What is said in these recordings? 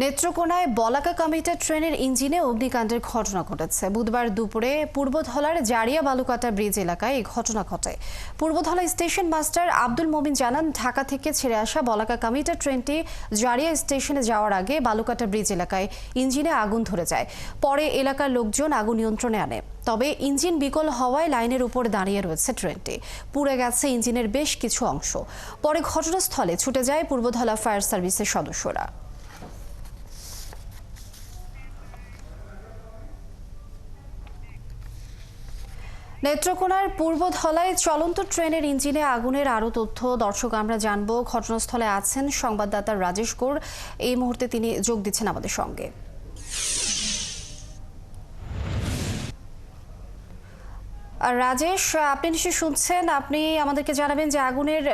নেত্রকোনায় বলাকা commutator ট্রেনের ইঞ্জিনে অগ্নিকাণ্ডের ঘটনা ঘটেছে। বুধবার দুপুরে পূর্বধলার জারিয়া বালুকাটা ব্রিজ এলাকায় এই ঘটনা ঘটে। পূর্বধলা স্টেশন মাস্টার আব্দুল মমিন জানান, ঢাকা থেকে ছেড়ে আসা বলাকা কমিউটার ট্রেনটি জারিয়া স্টেশনে যাওয়ার আগে বালুকাটা ব্রিজ এলাকায় ইঞ্জিনে আগুন ধরে যায়। পরে এলাকার লোকজন আগুন নিয়ন্ত্রণে আনে। তবে ইঞ্জিন বিকল হওয়ায় লাইনের উপর দাঁড়িয়ে রয়েছে ট্রেনটি। পুড়ে গেছে ইঞ্জিনের বেশ কিছু অংশ। পরে ঘটনাস্থলে ছুটে যায় পূর্বধলা ফায়ার সার্ভিসের সদস্যরা। নেত্রকোনার পূর্বধলায় চলন্ত ট্রেনের ইঞ্জিনে আগুনের আরও তথ্য দর্শক আমরা জানবো। ঘটনাস্থলে আছেন সংবাদদাতা রাজেশ গৌর। এই মুহূর্তে তিনি যোগ দিচ্ছেন আমাদের সঙ্গে। রাজেশ, আপনি নিশ্চয়ই শুনছেন, আপনি আমাদেরকে জানাবেন যে আগুনের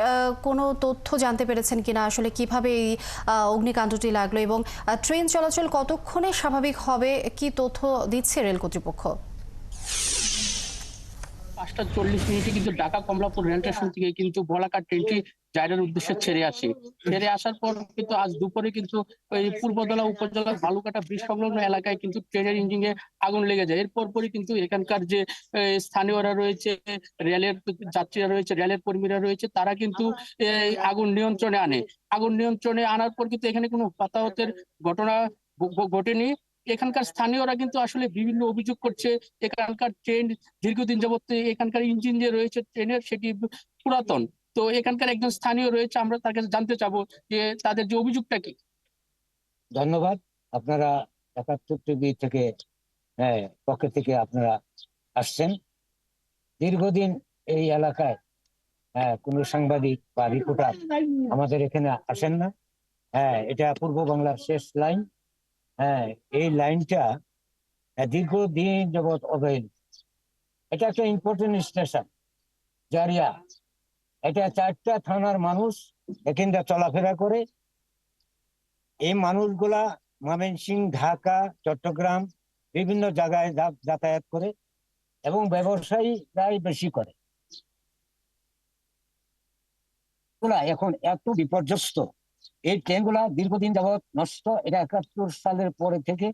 কোনো তথ্য জানতে পেরেছেন কিনা, আসলে কিভাবে এই অগ্নিকাণ্ডটি লাগলো এবং ট্রেন চলাচল কতক্ষণে স্বাভাবিক হবে, কি তথ্য দিচ্ছে রেল কর্তৃপক্ষ? 5টা 40 মিনিটে কিন্তু ঢাকা কমলাপুর রেল স্টেশন থেকে কিন্তু বলাকা ট্রেনটি জায়গার উদ্দেশ্যে ছেড়ে আসে। ছেড়ে আসার পর কিন্তু আজ দুপুরে কিন্তু ওই পূর্বধলা উপজেলার বালুকাটা ব্রিজ সংলগ্ন এলাকায় কিন্তু ট্রেনের ইঞ্জিনে আগুন লেগে যায়। এরপর পরই কিন্তু এখানকার যে স্থানীয়রা রয়েছে, রেলের যাত্রীরা রয়েছে, রেলের কর্মীরা রয়েছে, তারা কিন্তু এই আগুন নিয়ন্ত্রণে আনে। আগুন নিয়ন্ত্রণে আনার পর কিন্তু এখানে কোনো হতাহতের ঘটনা ঘটেনি। এখানকার স্থানীয়রা কিন্তু আসলে বিভিন্ন অভিযোগ করছে, এখানকার ট্রেন দীর্ঘদিন যাবত এখানকার ইঞ্জিন যে রয়েছে ট্রেনের সেটি পুরাতন। তো এখানকার একজন স্থানীয় রয়েছে, আমরা তার কাছে জানতে চাবো যে তাদের যে অভিযোগটা কি। ধন্যবাদ। আপনারা ৭১ টিভি থেকে পক্ষ থেকে আপনারা আসছেন। দীর্ঘদিন এই এলাকায় কোনো সাংবাদিক বা রিপোর্টার আমাদের এখানে আসেন না। এটা পূর্ব বাংলার শেষ লাইন। এই লাইনটা দীর্ঘদিন যাবৎ অবহেলিত। এটা একটা ইম্পর্টেন্ট স্টেশন জারিয়া। এটা 4টা থানার মানুষ এখানটা চলাফেরা করে। এই মানুষগুলা ময়মনসিংহ, ঢাকা, চট্টগ্রাম বিভিন্ন জায়গায় যাতায়াত করে এবং ব্যবসায়ীরাই বেশি করে। এখন এত বিপর্যস্ত, এই ট্রেনগুলা দীর্ঘদিন যাবৎ নষ্ট। এটা 71 সালের পরে থেকে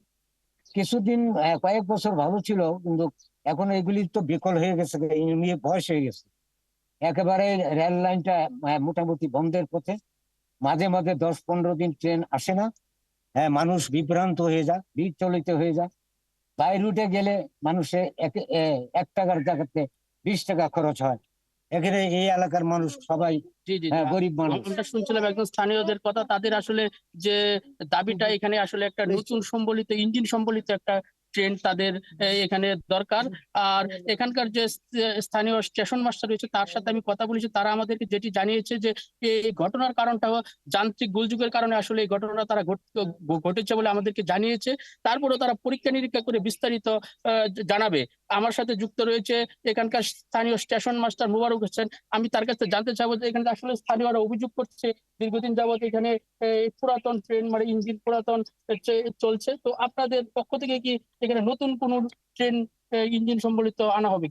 কিছুদিন কয়েক বছর ভালো ছিল, কিন্তু এখন এগুলি তো বিকল হয়ে গেছে, নিয়ে বয়স হয়ে গেছে। একেবারে রেল লাইনটা মোটামুটি বন্ধের পথে। মাঝে মাঝে 10-15 দিন ট্রেন আসে না। মানুষ বিভ্রান্ত হয়ে যায়, বিচলিত হয়ে যায়। বাই রুটে গেলে মানুষে 1 টাকার জায়গাতে 20 টাকা খরচ হয়। এখানে এই এলাকার মানুষ সবাই জি জি গরিব মানুষ। আমরা শুনছিলাম একজন স্থানীয়দের কথা, তাদের আসলে যে দাবিটা এখানে আসলে একটা নতুন সম্বলিত ইঞ্জিন সম্বলিত একটা ট্রেন তাদের এখানে দরকার। আর এখানকার যে স্থানীয় স্টেশন মাস্টার রয়েছে তার সাথে আমি কথা বলেছি, তারা আমাদেরকে যেটি জানিয়েছে যে এই ঘটনার কারণটা যান্ত্রিক গোলযোগের কারণে আসলে এই ঘটনা তারা ঘটেছে বলে আমাদেরকে জানিয়েছে। তারপরেও তারা পরীক্ষা নিরীক্ষা করে বিস্তারিত জানাবে। আমার সাথে যুক্ত রয়েছে এখানকার স্থানীয় স্টেশন মাস্টার মুবারক হোসেন। আমি তার কাছে জানতে চাবো যে এখানে আসলে স্থানীয়রা অভিযোগ করছে দীর্ঘদিন যাবত এখানে পুরাতন ট্রেন মানে ইঞ্জিন পুরাতন চলছে। তো আপনাদের পক্ষ থেকে কি এখানে নতুন কোন ট্রেন ইঞ্জিন সম্বলিত আনা হবে?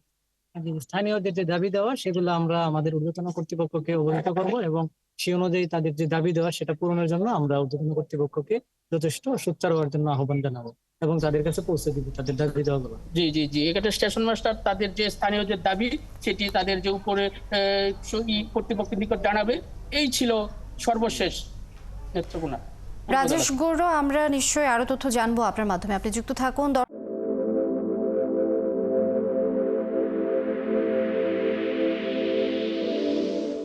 স্থানীয়দের যে দাবি দেওয়া সেগুলো আমরা আমাদের ঊর্ধ্বতন কর্তৃপক্ষকে অবহিত করব এবং সেই অনুযায়ী তাদের যে দাবি দেওয়া সেটা পূরণের জন্য আমরা ঊর্ধ্বতন কর্তৃপক্ষকে যথেষ্ট সোচ্চার হওয়ার জন্য আহ্বান জানাবো এবং তাদের কাছে পৌঁছে দিব তাদের দাবি দেওয়াগুলো। জি জি জি এখানে স্টেশন মাস্টার তাদের যে স্থানীয় যে দাবি সেটি তাদের যে উপরে কর্তৃপক্ষের নিকট জানাবে। এই ছিল সর্বশেষ নেত্রকোনা। রাজেশ গৌর, আমরা নিশ্চয়ই আরো তথ্য জানবো আপনার মাধ্যমে, আপনি যুক্ত থাকুন।